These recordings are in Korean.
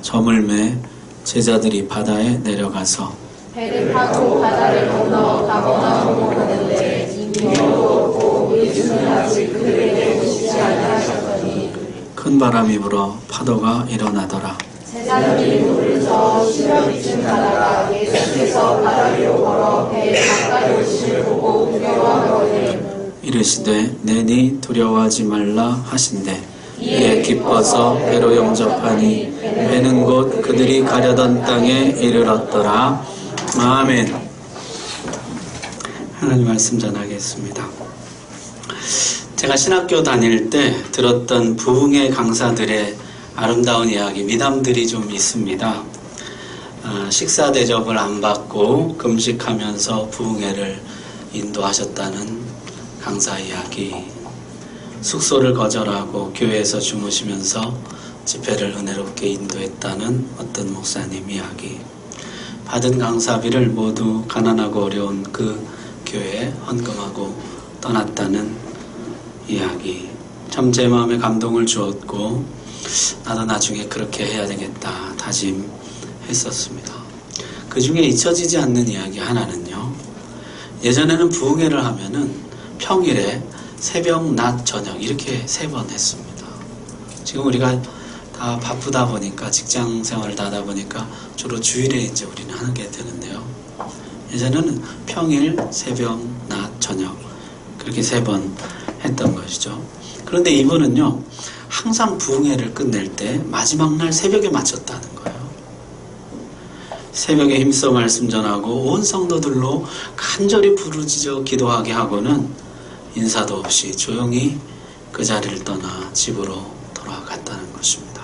저물매 제자들이 바다에 내려가서 배를 타고 바다를 건너 가버나움으로 가는데 이미 없고 예수는 아직 그들에게 오시지 아니하셨더니 큰 바람이 불어 파도가 일어나더라. 제자들이 물을 저 시려비쯤 가다가 예수께서 바다 위로 걸어 배 가까이 오심을 보고 두려워하거늘 이르시되 내니 두려워하지 말라 하신대 이에 기뻐서 배로 영접하니 배는 곧 그들이 가려던 땅에 이르렀더라. 아멘. 하나님 말씀 전하겠습니다. 제가 신학교 다닐 때 들었던 부흥회 강사들의 아름다운 이야기, 미담들이 좀 있습니다. 식사 대접을 안 받고 금식하면서 부흥회를 인도하셨다는 강사 이야기, 숙소를 거절하고 교회에서 주무시면서 집회를 은혜롭게 인도했다는 어떤 목사님 이야기, 받은 강사비를 모두 가난하고 어려운 그 교회에 헌금하고 떠났다는 이야기, 참 제 마음에 감동을 주었고 나도 나중에 그렇게 해야 되겠다 다짐했었습니다. 그 중에 잊혀지지 않는 이야기 하나는요, 예전에는 부흥회를 하면은 평일에 새벽, 낮, 저녁 이렇게 3번 했습니다. 지금 우리가 다 바쁘다 보니까, 직장 생활을 다 하다 보니까 주로 주일에 이제 우리는 하게 되는데요. 예전에는 평일, 새벽, 낮, 저녁 그렇게 3번 했던 것이죠. 그런데 이번은요, 항상 부흥회를 끝낼 때 마지막 날 새벽에 마쳤다는 거예요. 새벽에 힘써 말씀 전하고 온 성도들로 간절히 부르짖어 기도하게 하고는 인사도 없이 조용히 그 자리를 떠나 집으로 돌아갔다는 것입니다.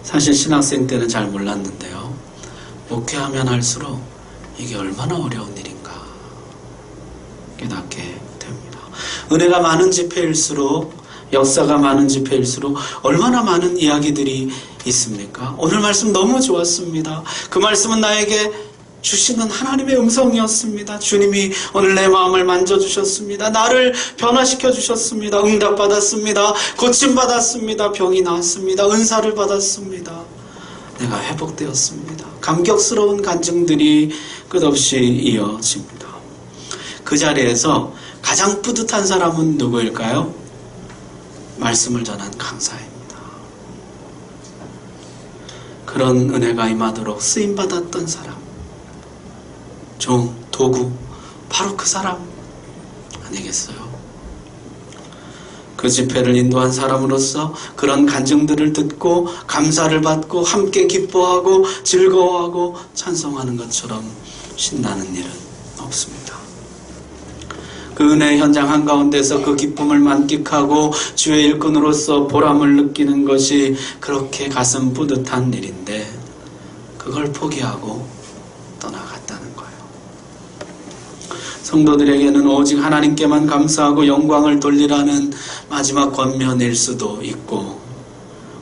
사실 신학생 때는 잘 몰랐는데요, 목회하면 할수록 이게 얼마나 어려운 일인가 깨닫게 됩니다. 은혜가 많은 집회일수록, 역사가 많은 집회일수록 얼마나 많은 이야기들이 있습니까? 오늘 말씀 너무 좋았습니다. 그 말씀은 나에게 주시는 하나님의 음성이었습니다. 주님이 오늘 내 마음을 만져주셨습니다. 나를 변화시켜 주셨습니다. 응답받았습니다. 고침받았습니다. 병이 나았습니다. 은사를 받았습니다. 내가 회복되었습니다. 감격스러운 간증들이 끝없이 이어집니다. 그 자리에서 가장 뿌듯한 사람은 누구일까요? 말씀을 전한 강사입니다. 그런 은혜가 임하도록 쓰임받았던 사람, 종, 도구, 바로 그 사람 아니겠어요? 그 집회를 인도한 사람으로서 그런 간증들을 듣고 감사를 받고 함께 기뻐하고 즐거워하고 찬송하는 것처럼 신나는 일은 없습니다. 그 은혜의 현장 한가운데서 그 기쁨을 만끽하고 주의 일꾼으로서 보람을 느끼는 것이 그렇게 가슴 뿌듯한 일인데, 그걸 포기하고 떠나갔다는 거예요. 성도들에게는 오직 하나님께만 감사하고 영광을 돌리라는 마지막 권면일 수도 있고,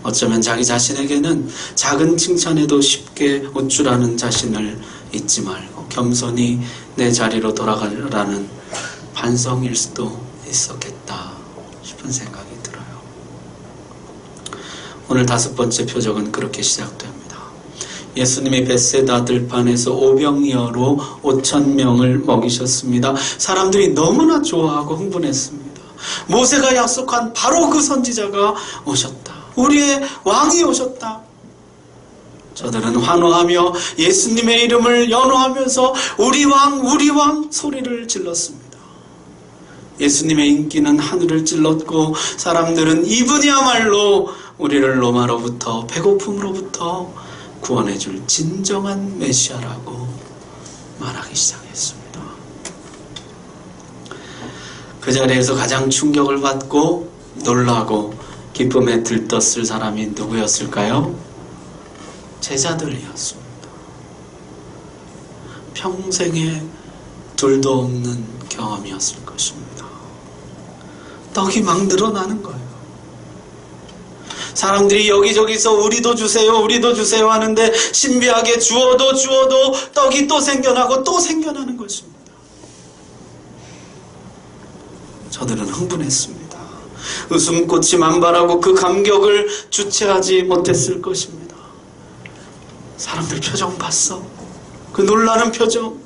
어쩌면 자기 자신에게는 작은 칭찬에도 쉽게 우쭐하는 자신을 잊지 말고 겸손히 내 자리로 돌아가라는 반성일 수도 있었겠다 싶은 생각이 들어요. 오늘 5번째 표적은 그렇게 시작됩니다. 예수님이 벳세다 들판에서 오병이어로 5,000명을 먹이셨습니다. 사람들이 너무나 좋아하고 흥분했습니다. 모세가 약속한 바로 그 선지자가 오셨다. 우리의 왕이 오셨다. 저들은 환호하며 예수님의 이름을 연호하면서 우리 왕 소리를 질렀습니다. 예수님의 인기는 하늘을 찔렀고 사람들은 이분이야말로 우리를 로마로부터, 배고픔으로부터 구원해줄 진정한 메시아라고 말하기 시작했습니다. 그 자리에서 가장 충격을 받고 놀라고 기쁨에 들떴을 사람이 누구였을까요? 제자들이었습니다. 평생에 둘도 없는 경험이었을 것입니다. 떡이 막 늘어나는 거예요. 사람들이 여기저기서 우리도 주세요 하는데 신비하게 주어도 떡이 또 생겨나고 또 생겨나는 것입니다. 저들은 흥분했습니다. 웃음꽃이 만발하고 그 감격을 주체하지 못했을 것입니다. 사람들 표정 봤어? 그 놀라는 표정,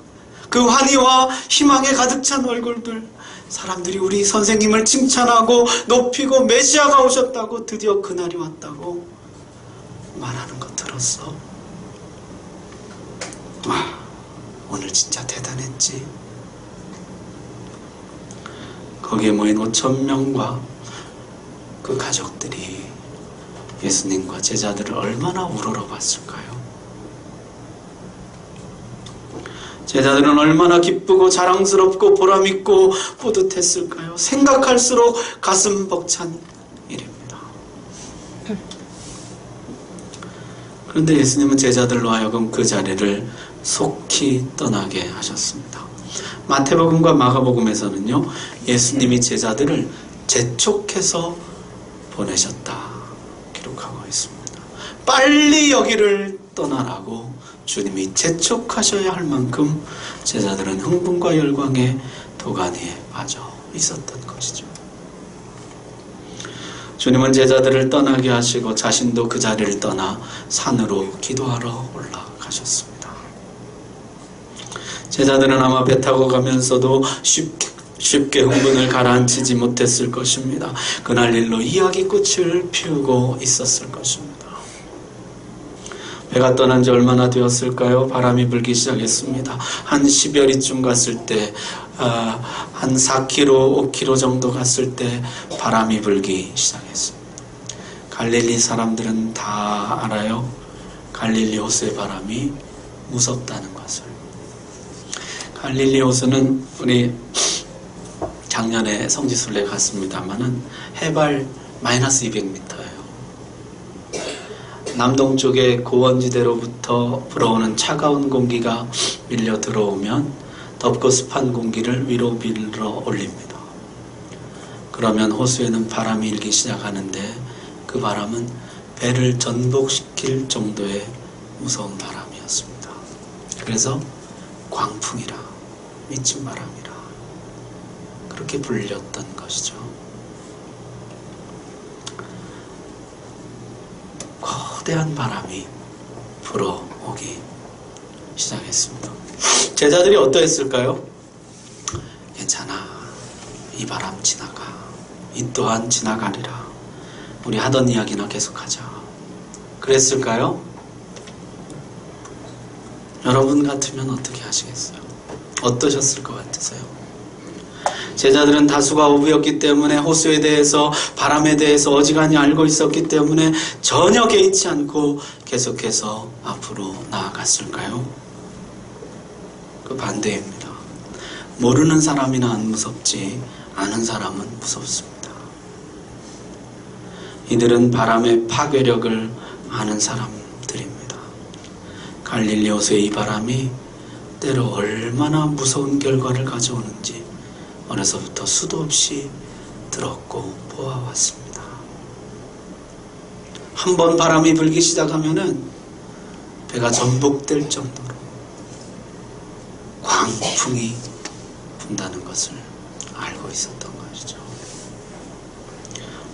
그 환희와 희망에 가득 찬 얼굴들. 사람들이 우리 선생님을 칭찬하고 높이고 메시아가 오셨다고, 드디어 그날이 왔다고 말하는 거 들었어? 와, 오늘 진짜 대단했지. 거기에 모인 5,000명과 그 가족들이 예수님과 제자들을 얼마나 우러러봤을까요? 제자들은 얼마나 기쁘고 자랑스럽고 보람있고 뿌듯했을까요? 생각할수록 가슴 벅찬 일입니다. 그런데 예수님은 제자들로 하여금 그 자리를 속히 떠나게 하셨습니다. 마태복음과 마가복음에서는요, 예수님이 제자들을 재촉해서 보내셨다 기록하고 있습니다. 빨리 여기를 떠나라고 주님이 재촉하셔야 할 만큼 제자들은 흥분과 열광에 도가니에 빠져 있었던 것이죠. 주님은 제자들을 떠나게 하시고 자신도 그 자리를 떠나 산으로 기도하러 올라가셨습니다. 제자들은 아마 배 타고 가면서도 쉽게 흥분을 가라앉히지 못했을 것입니다. 그날 일로 이야기꽃을 피우고 있었을 것입니다. 배가 떠난 지 얼마나 되었을까요? 바람이 불기 시작했습니다. 한 10여리쯤 갔을 때, 한 4km, 5km 정도 갔을 때 바람이 불기 시작했습니다. 갈릴리 사람들은 다 알아요. 갈릴리 호수의 바람이 무섭다는 것을. 갈릴리 호수는 우리 작년에 성지순례 갔습니다만은 해발 마이너스 200m예요. 남동쪽의 고원지대로부터 불어오는 차가운 공기가 밀려 들어오면 덥고 습한 공기를 위로 밀어 올립니다. 그러면 호수에는 바람이 일기 시작하는데 그 바람은 배를 전복시킬 정도의 무서운 바람이었습니다. 그래서 광풍이라, 미친 바람이라 그렇게 불렸던 것이죠. 거대한 바람이 불어오기 시작했습니다. 제자들이 어떠했을까요? 괜찮아, 이 바람 지나가, 이 또한 지나가리라, 우리 하던 이야기나 계속하자, 그랬을까요? 여러분 같으면 어떻게 하시겠어요? 어떠셨을 것 같으세요? 제자들은 다수가 어부였기 때문에 호수에 대해서, 바람에 대해서 어지간히 알고 있었기 때문에 전혀 개의치 않고 계속해서 앞으로 나아갔을까요? 그 반대입니다. 모르는 사람이나 안 무섭지 아는 사람은 무섭습니다. 이들은 바람의 파괴력을 아는 사람들입니다. 갈릴리 호수의 이 바람이 때로 얼마나 무서운 결과를 가져오는지 어려서부터 수도 없이 들었고 보아왔습니다. 한번 바람이 불기 시작하면은 배가 전복될 정도로 광풍이 분다는 것을 알고 있었던 것이죠.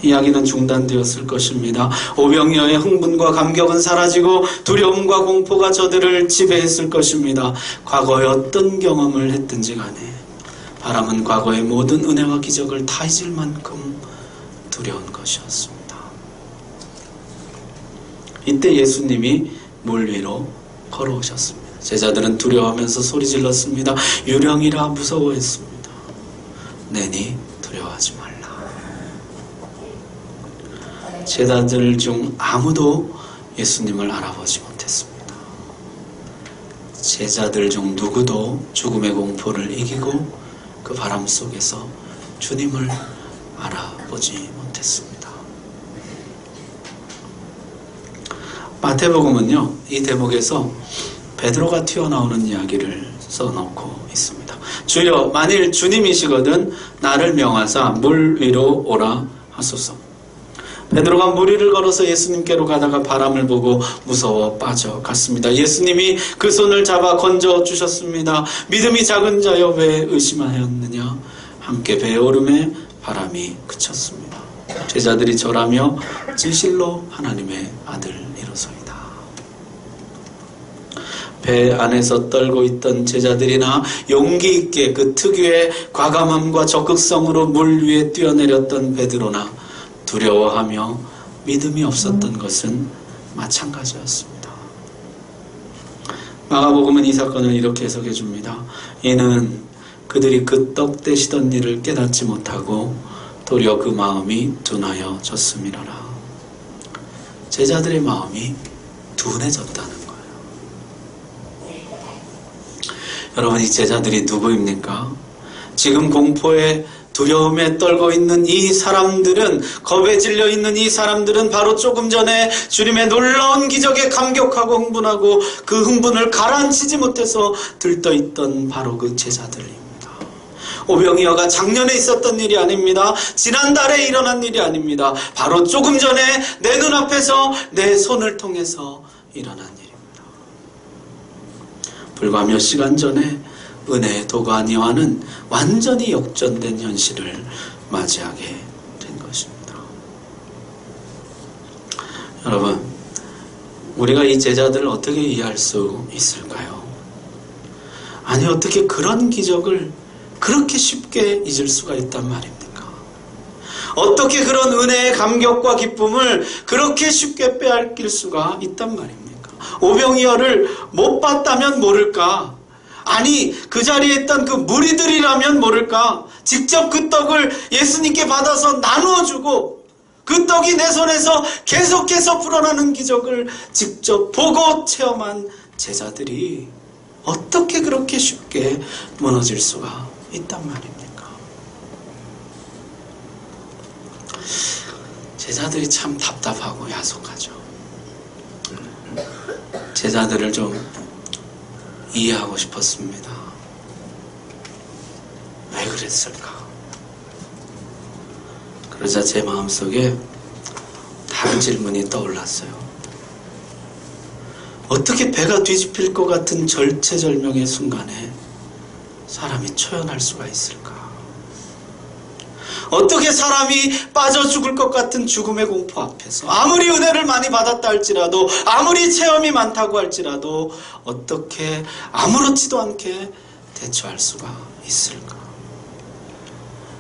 이야기는 중단되었을 것입니다. 오병이어의 흥분과 감격은 사라지고 두려움과 공포가 저들을 지배했을 것입니다. 과거에 어떤 경험을 했든지 간에 바람은 과거의 모든 은혜와 기적을 다 잊을 만큼 두려운 것이었습니다. 이때 예수님이 물 위로 걸어오셨습니다. 제자들은 두려워하면서 소리 질렀습니다. 유령이라 무서워했습니다. 내니 두려워하지 말라. 제자들 중 아무도 예수님을 알아보지 못했습니다. 제자들 중 누구도 죽음의 공포를 이기고 그 바람 속에서 주님을 알아보지 못했습니다. 마태복음은요, 이 대목에서 베드로가 튀어나오는 이야기를 써놓고 있습니다. 주여, 만일 주님이시거든 나를 명하사 물 위로 오라 하소서. 베드로가 물 위를 걸어서 예수님께로 가다가 바람을 보고 무서워 빠져갔습니다. 예수님이 그 손을 잡아 건져주셨습니다. 믿음이 작은 자여 왜 의심하였느냐. 함께 배에 오름에 바람이 그쳤습니다. 제자들이 절하며 진실로 하나님의 아들 이로소이다. 배 안에서 떨고 있던 제자들이나 용기 있게 그 특유의 과감함과 적극성으로 물 위에 뛰어내렸던 베드로나 두려워하며 믿음이 없었던 것은 마찬가지였습니다. 마가복음은 이 사건을 이렇게 해석해 줍니다. 이는 그들이 그 떡 떼시던 일을 깨닫지 못하고 도리어 그 마음이 둔하여졌음이라라. 제자들의 마음이 둔해졌다는 거예요. 여러분, 이 제자들이 누구입니까? 지금 공포에 두려움에 떨고 있는 이 사람들은, 겁에 질려 있는 이 사람들은 바로 조금 전에 주님의 놀라운 기적에 감격하고 흥분하고 그 흥분을 가라앉히지 못해서 들떠있던 바로 그 제자들입니다. 오병이어가 작년에 있었던 일이 아닙니다. 지난달에 일어난 일이 아닙니다. 바로 조금 전에 내 눈앞에서 내 손을 통해서 일어난 일입니다. 불과 몇 시간 전에 은혜의 도가니와는 완전히 역전된 현실을 맞이하게 된 것입니다. 여러분, 우리가 이 제자들을 어떻게 이해할 수 있을까요? 아니, 어떻게 그런 기적을 그렇게 쉽게 잊을 수가 있단 말입니까? 어떻게 그런 은혜의 감격과 기쁨을 그렇게 쉽게 빼앗길 수가 있단 말입니까? 오병이어를 못 봤다면 모를까? 아니, 그 자리에 있던 그 무리들이라면 모를까? 직접 그 떡을 예수님께 받아서 나누어주고 그 떡이 내 손에서 계속해서 불어나는 기적을 직접 보고 체험한 제자들이 어떻게 그렇게 쉽게 무너질 수가 있단 말입니까? 제자들이 참 답답하고 야속하죠. 제자들을 좀 이해하고 싶었습니다. 왜 그랬을까? 그러자 제 마음속에 다른 질문이 떠올랐어요. 어떻게 배가 뒤집힐 것 같은 절체절명의 순간에 사람이 초연할 수가 있을까? 어떻게 사람이 빠져 죽을 것 같은 죽음의 공포 앞에서 아무리 은혜를 많이 받았다 할지라도, 아무리 체험이 많다고 할지라도 어떻게 아무렇지도 않게 대처할 수가 있을까?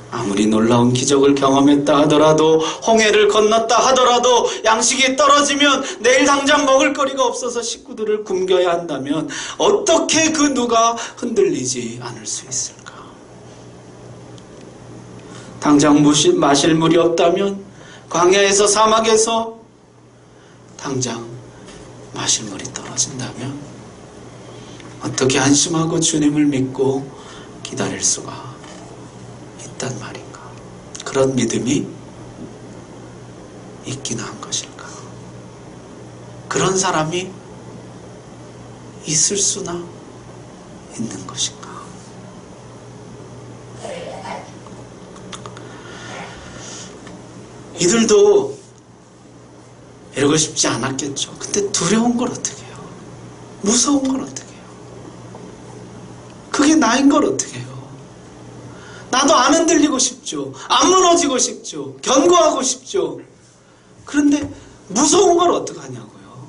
아무리 놀라운 기적을 경험했다 하더라도, 홍해를 건넜다 하더라도, 양식이 떨어지면 내일 당장 먹을 거리가 없어서 식구들을 굶겨야 한다면 어떻게 그 누가 흔들리지 않을 수 있을까? 당장 마실 물이 없다면, 광야에서 사막에서 당장 마실 물이 떨어진다면 어떻게 안심하고 주님을 믿고 기다릴 수가 있단 말인가? 그런 믿음이 있기나 한 것일까? 그런 사람이 있을 수나 있는 것인가? 이들도 이러고 싶지 않았겠죠. 근데 두려운 걸 어떻게 해요? 무서운 걸 어떻게 해요? 그게 나인 걸 어떻게 해요? 나도 안 흔들리고 싶죠. 안 무너지고 싶죠. 견고하고 싶죠. 그런데 무서운 걸 어떡하냐고요.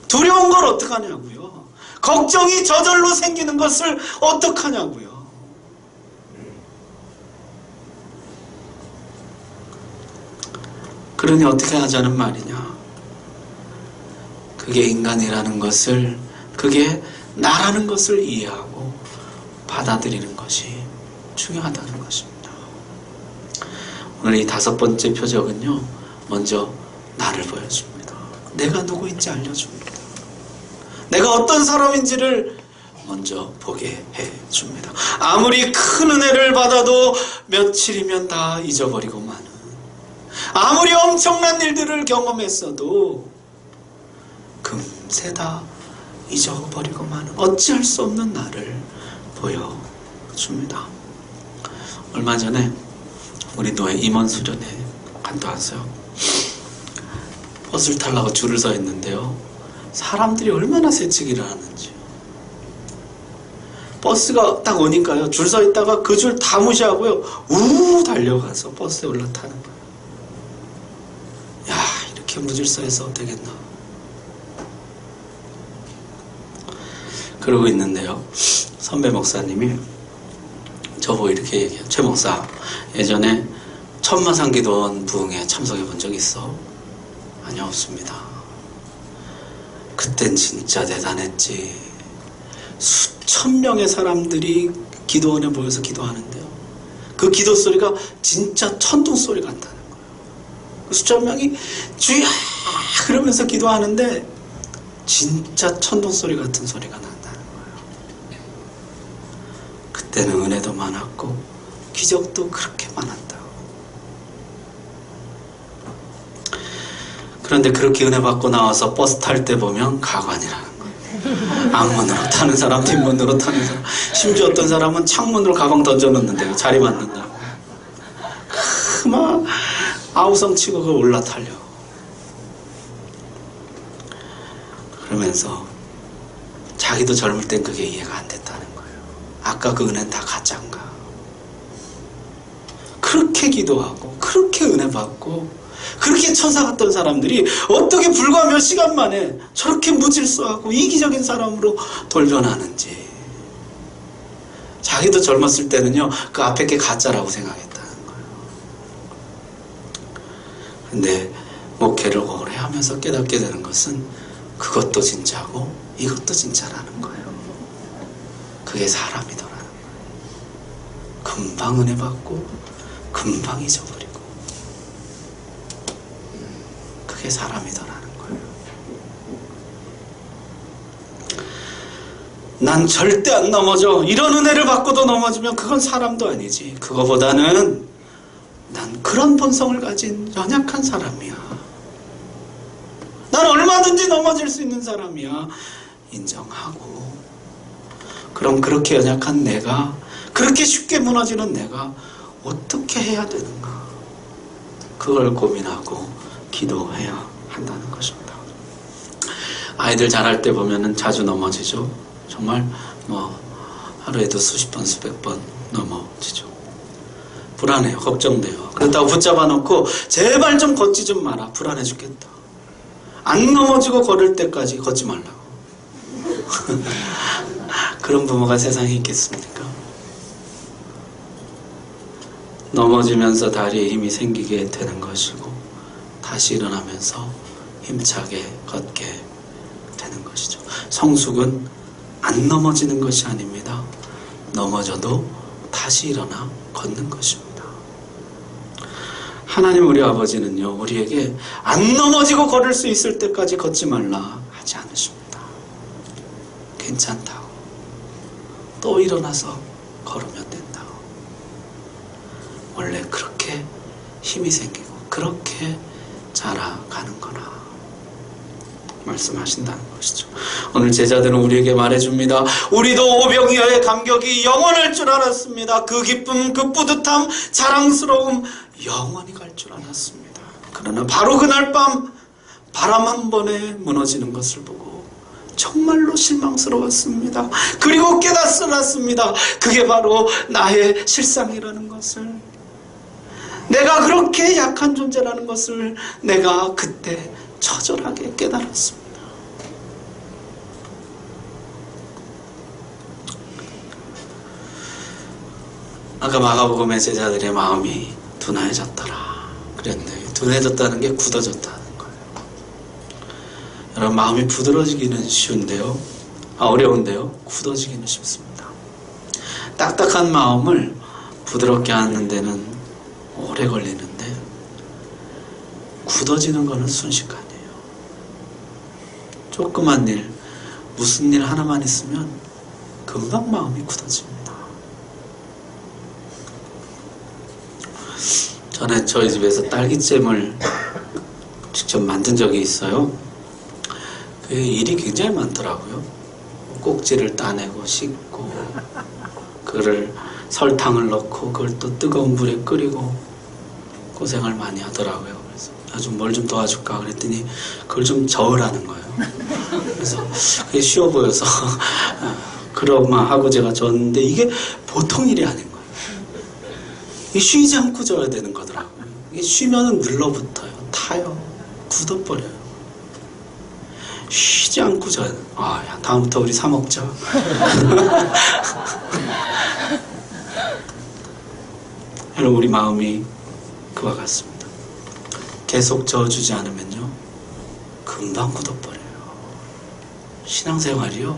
두려운 걸 어떡하냐고요. 걱정이 저절로 생기는 것을 어떡하냐고요. 그러니 어떻게 하자는 말이냐. 그게 인간이라는 것을, 그게 나라는 것을 이해하고 받아들이는 것이 중요하다는 것입니다. 오늘 이 5번째 표적은요, 먼저 나를 보여줍니다. 내가 누구인지 알려줍니다. 내가 어떤 사람인지를 먼저 보게 해줍니다. 아무리 큰 은혜를 받아도 며칠이면 다 잊어버리고 마는, 아무리 엄청난 일들을 경험했어도 금세 다 잊어버리고 마는 어찌할 수 없는 나를 보여줍니다. 얼마 전에 우리 노예 임원 수련회 갔다 왔어요. 버스를 타려고 줄을 서 있는데요, 사람들이 얼마나 새치기를 하는지. 버스가 딱 오니까요, 줄 서 있다가 그 줄 다 무시하고요, 우 달려가서 버스에 올라타는 거예요. 그렇게 무질서해서 되겠나? 그러고 있는데요, 선배 목사님이 저보고 이렇게 얘기해요. 최 목사, 예전에 천마산기도원 부흥회 참석해 본 적 있어? 아니요, 없습니다. 그땐 진짜 대단했지. 수천 명의 사람들이 기도원에 모여서 기도하는데요, 그 기도 소리가 진짜 천둥 소리 같다는 거예요. 그 수천 명이 주야 그러면서 기도하는데 진짜 천둥 소리 같은 소리가 난다는 거예요. 그때는 은혜도 많았고 기적도 그렇게 많았다고. 그런데 그렇게 은혜 받고 나와서 버스 탈 때 보면 가관이라는 거예요. 앞문으로 타는 사람, 뒷문으로 타는 사람, 심지어 어떤 사람은 창문으로 가방 던져놓는데요, 자리 맞는다고. 막 아우성 치고 그걸 올라타려고. 그러면서 자기도 젊을 땐 그게 이해가 안 됐다는 거예요. 아까 그 은혜는 다 가짜인가? 그렇게 기도하고 그렇게 은혜 받고 그렇게 천사 같던 사람들이 어떻게 불과 몇 시간 만에 저렇게 무질서하고 이기적인 사람으로 돌변하는지. 자기도 젊었을 때는요, 그 앞에 게 가짜라고 생각했다는 거예요. 근데 목회를 오래 하면서 깨닫게 되는 것은 그것도 진짜고 이것도 진짜라는 거예요. 그게 사람이더라는 거예요. 금방 은혜 받고 금방 잊어버리고 그게 사람이더라는 거예요. 난 절대 안 넘어져. 이런 은혜를 받고도 넘어지면 그건 사람도 아니지. 그거보다는 난 그런 본성을 가진 연약한 사람이야. 난 얼마든지 넘어질 수 있는 사람이야. 인정하고, 그럼 그렇게 연약한 내가, 그렇게 쉽게 무너지는 내가 어떻게 해야 되는가? 그걸 고민하고 기도해야 한다는 것입니다. 아이들 자랄 때 보면은 자주 넘어지죠. 정말 하루에도 수십 번, 수백 번 넘어지죠. 불안해요. 걱정돼요. 그렇다고 붙잡아 놓고 제발 좀 걷지 좀 마라. 불안해 죽겠다. 안 넘어지고 걸을 때까지 걷지 말라고. 그런 부모가 세상에 있겠습니까? 넘어지면서 다리에 힘이 생기게 되는 것이고 다시 일어나면서 힘차게 걷게 되는 것이죠. 성숙은 안 넘어지는 것이 아닙니다. 넘어져도 다시 일어나 걷는 것입니다. 하나님 우리 아버지는요, 우리에게 안 넘어지고 걸을 수 있을 때까지 걷지 말라 하지 않으십니다. 괜찮다고, 또 일어나서 걸으면 된다고. 원래 그렇게 힘이 생기고 그렇게 자라가는 거나 말씀하신다는 것이죠. 오늘 제자들은 우리에게 말해줍니다. 우리도 오병이어의 감격이 영원할 줄 알았습니다. 그 기쁨, 그 뿌듯함, 자랑스러움 영원히 갈 줄 알았습니다. 그러나 바로 그날 밤 바람 한 번에 무너지는 것을 보고 정말로 실망스러웠습니다. 그리고 깨닫습니다. 그게 바로 나의 실상이라는 것을, 내가 그렇게 약한 존재라는 것을 내가 그때 처절하게 깨달았습니다. 아까 마가복음의 제자들의 마음이 둔해졌더라 그랬는데, 둔해졌다는 게 굳어졌다는 거예요. 여러분, 마음이 부드러지기는 쉬운데요, 어려운데요, 굳어지기는 쉽습니다. 딱딱한 마음을 부드럽게 하는 데는 오래 걸리는데 굳어지는 거는 순식간이에요. 조그만 일, 무슨 일 하나만 있으면 금방 마음이 굳어집니다. 전에 저희 집에서 딸기잼을 직접 만든 적이 있어요. 그 일이 굉장히 많더라고요. 꼭지를 따내고 씻고, 그거를 설탕을 넣고 그걸 또 뜨거운 물에 끓이고 고생을 많이 하더라고요. 그래서 좀 뭘 좀 도와줄까 그랬더니 그걸 좀 저으라는 거예요. 그래서 그게 쉬워 보여서 그러만 하고 제가 줬는데 이게 보통 일이 아닌 거예요. 이게 쉬지 않고 져야 되는 거더라고요. 이게 쉬면은 눌러붙어요. 타요. 굳어버려요. 쉬지 않고 야, 다음부터 우리 사 먹자. 여러분, 우리 마음이 그와 같습니다. 계속 저어주지 않으면요, 금방 굳어버려요. 신앙생활이요,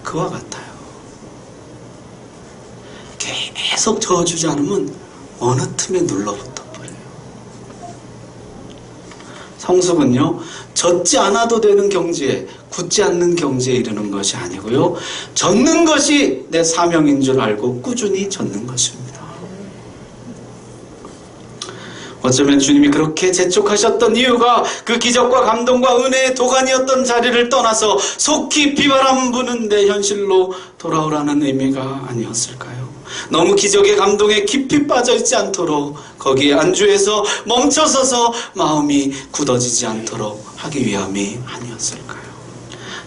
그와 같아요. 계속 저어주지 않으면 어느 틈에 눌러붙어 버려요. 성숙은요, 젖지 않아도 되는 경지에, 굳지 않는 경지에 이르는 것이 아니고요, 젖는 것이 내 사명인 줄 알고 꾸준히 젖는 것입니다. 어쩌면 주님이 그렇게 재촉하셨던 이유가 그 기적과 감동과 은혜의 도가니였던 자리를 떠나서 속히 비바람 부는데 현실로 돌아오라는 의미가 아니었을까요? 너무 기적의 감동에 깊이 빠져있지 않도록 거기에 안주해서 멈춰서서 마음이 굳어지지 않도록 하기 위함이 아니었을까요?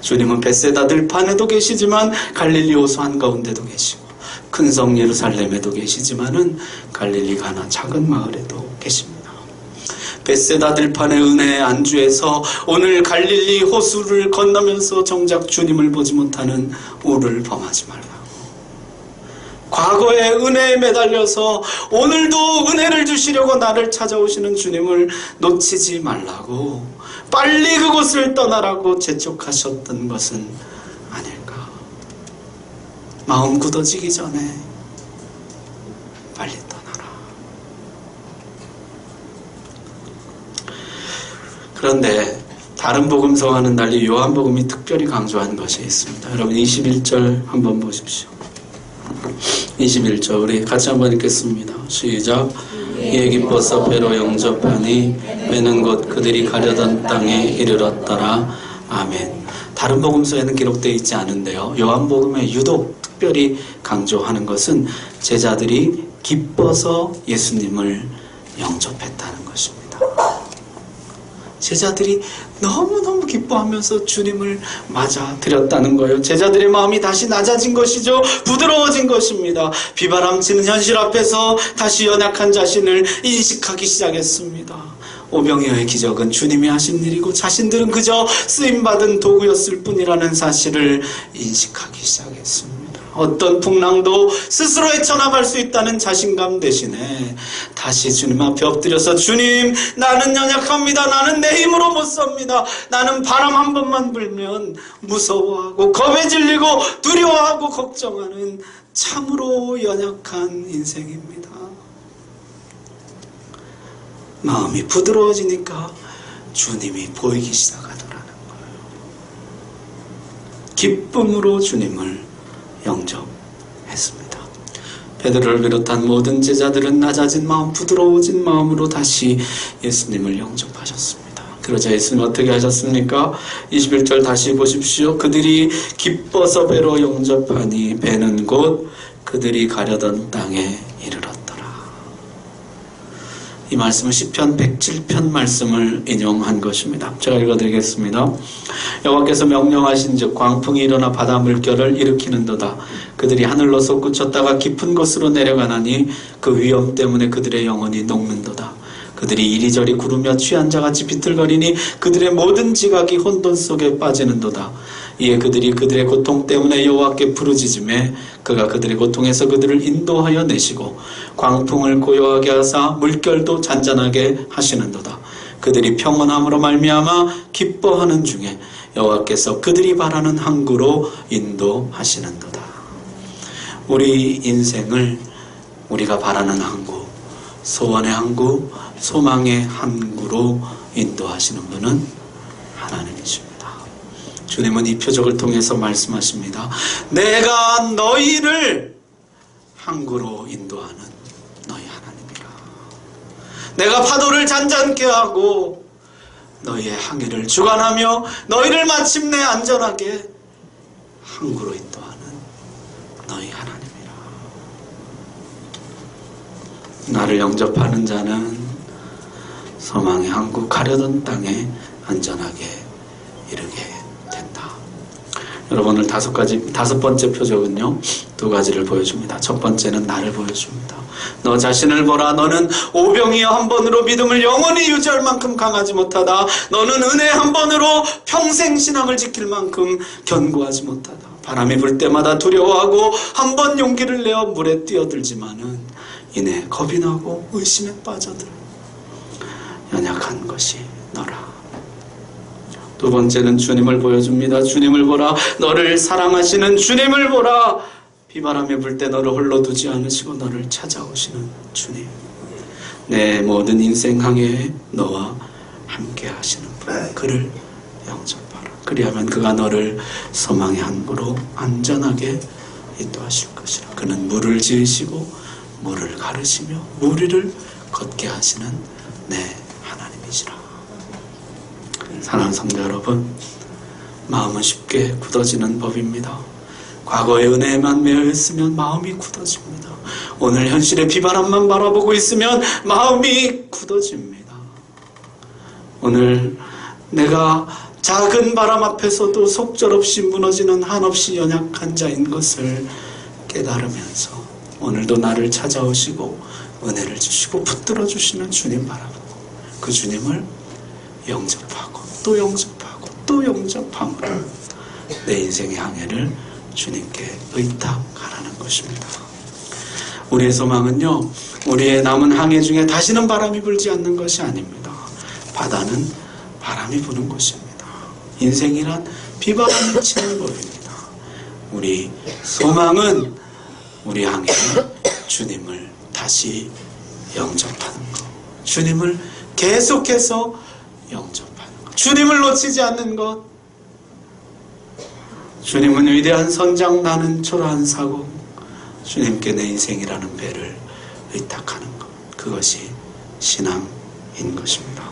주님은 벳세다 들판에도 계시지만 갈릴리 호수 한가운데도 계시고 큰 성 예루살렘에도 계시지만은 갈릴리 가나 작은 마을에도 계십니다. 벳세다 들판의 은혜에 안주해서 오늘 갈릴리 호수를 건너면서 정작 주님을 보지 못하는 우를 범하지 말라고. 과거의 은혜에 매달려서 오늘도 은혜를 주시려고 나를 찾아오시는 주님을 놓치지 말라고, 빨리 그곳을 떠나라고 재촉하셨던 것은 아닐까. 마음 굳어지기 전에 빨리 떠나라. 그런데 다른 복음서와는 달리 요한복음이 특별히 강조한 것이 있습니다. 여러분 21절 한번 보십시오. 21절 우리 같이 한번 읽겠습니다. 시작. 이에 기뻐서 배로 영접하니 배는 곧 그들이 가려던 땅에 이르렀더라. 아멘. 다른 복음서에는 기록되어 있지 않은데요, 요한복음에 유독 특별히 강조하는 것은 제자들이 기뻐서 예수님을 영접했다는 것입니다. 제자들이 너무너무 기뻐하면서 주님을 맞아들였다는 거예요. 제자들의 마음이 다시 낮아진 것이죠. 부드러워진 것입니다. 비바람치는 현실 앞에서 다시 연약한 자신을 인식하기 시작했습니다. 오병이어의 기적은 주님이 하신 일이고 자신들은 그저 쓰임받은 도구였을 뿐이라는 사실을 인식하기 시작했습니다. 어떤 풍랑도 스스로 헤쳐나갈 수 있다는 자신감 대신에 다시 주님 앞에 엎드려서 주님, 나는 연약합니다. 나는 내 힘으로 못 삽니다. 나는 바람 한 번만 불면 무서워하고 겁에 질리고 두려워하고 걱정하는 참으로 연약한 인생입니다. 마음이 부드러워지니까 주님이 보이기 시작하더라는 거예요. 기쁨으로 주님을 영접했습니다. 베드로를 비롯한 모든 제자들은 낮아진 마음, 부드러워진 마음으로 다시 예수님을 영접하셨습니다. 그러자 예수님 어떻게 하셨습니까? 21절 다시 보십시오. 그들이 기뻐서 배로 영접하니 배는 곧 그들이 가려던 땅에 이르렀더라. 이 말씀은 시편 107편 말씀을 인용한 것입니다. 제가 읽어드리겠습니다. 여호와께서 명령하신즉 광풍이 일어나 바다 물결을 일으키는도다. 그들이 하늘로 솟구쳤다가 깊은 곳으로 내려가나니 그 위험 때문에 그들의 영혼이 녹는도다. 그들이 이리저리 구르며 취한 자같이 비틀거리니 그들의 모든 지각이 혼돈 속에 빠지는도다. 이에 그들이 그들의 고통 때문에 여호와께 부르짖음에 그가 그들의 고통에서 그들을 인도하여 내시고 광풍을 고요하게 하사 물결도 잔잔하게 하시는도다. 그들이 평온함으로 말미암아 기뻐하는 중에 여호와께서 그들이 바라는 항구로 인도하시는도다. 우리 인생을 우리가 바라는 항구, 소원의 항구, 소망의 항구로 인도하시는 분은 하나님이십니다. 주님은 이 표적을 통해서 말씀하십니다. 내가 너희를 항구로 인도하는 너희 하나님이라. 내가 파도를 잔잔케 하고 너희의 항해를 주관하며 너희를 마침내 안전하게 항구로 인도하는 너희 하나님이라. 나를 영접하는 자는 소망의 항구, 가려던 땅에 안전하게 이르게 된다. 여러분 오늘 다섯 번째 표적은요, 두 가지를 보여줍니다. 첫 번째는 나를 보여줍니다. 너 자신을 보라. 너는 오병이어 한 번으로 믿음을 영원히 유지할 만큼 강하지 못하다. 너는 은혜 한 번으로 평생 신앙을 지킬 만큼 견고하지 못하다. 바람이 불 때마다 두려워하고 한 번 용기를 내어 물에 뛰어들지만은 이내 겁이 나고 의심에 빠져들 연약한 것이 너라. 두 번째는 주님을 보여줍니다. 주님을 보라. 너를 사랑하시는 주님을 보라. 비바람이 불 때 너를 홀로 두지 않으시고 너를 찾아오시는 주님. 내 모든 인생 항해에 너와 함께 하시는 분, 그를 영접하라. 그리하면 그가 너를 소망의 항구로 안전하게 인도하실 것이라. 그는 물을 지으시고 물을 가르시며 무리를 걷게 하시는 내 하나님이시라. 사랑하는 성도 여러분, 마음은 쉽게 굳어지는 법입니다. 과거의 은혜에만 매여 있으면 마음이 굳어집니다. 오늘 현실의 비바람만 바라보고 있으면 마음이 굳어집니다. 오늘 내가 작은 바람 앞에서도 속절없이 무너지는 한없이 연약한 자인 것을 깨달으면서 오늘도 나를 찾아오시고 은혜를 주시고 붙들어 주시는 주님 바라보고 그 주님을 영접하고 또 영접하고 또 영접함으로 내 인생의 항해를 주님께 의탁하라는 것입니다. 우리의 소망은요, 우리의 남은 항해 중에 다시는 바람이 불지 않는 것이 아닙니다. 바다는 바람이 부는 것입니다. 인생이란 비바람이 치는 법입니다. 우리 소망은 우리 항해에 주님을 다시 영접하는 것, 주님을 계속해서 영접하는 것, 주님을 놓치지 않는 것. 주님은 위대한 선장, 나는 초라한 사고. 주님께 내 인생이라는 배를 의탁하는 것, 그것이 신앙인 것입니다.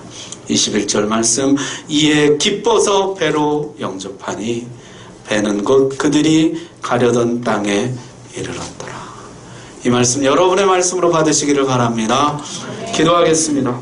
21절 말씀, 이에 기뻐서 배로 영접하니 배는 곧 그들이 가려던 땅에 이르렀더라. 이 말씀 여러분의 말씀으로 받으시기를 바랍니다. 기도하겠습니다.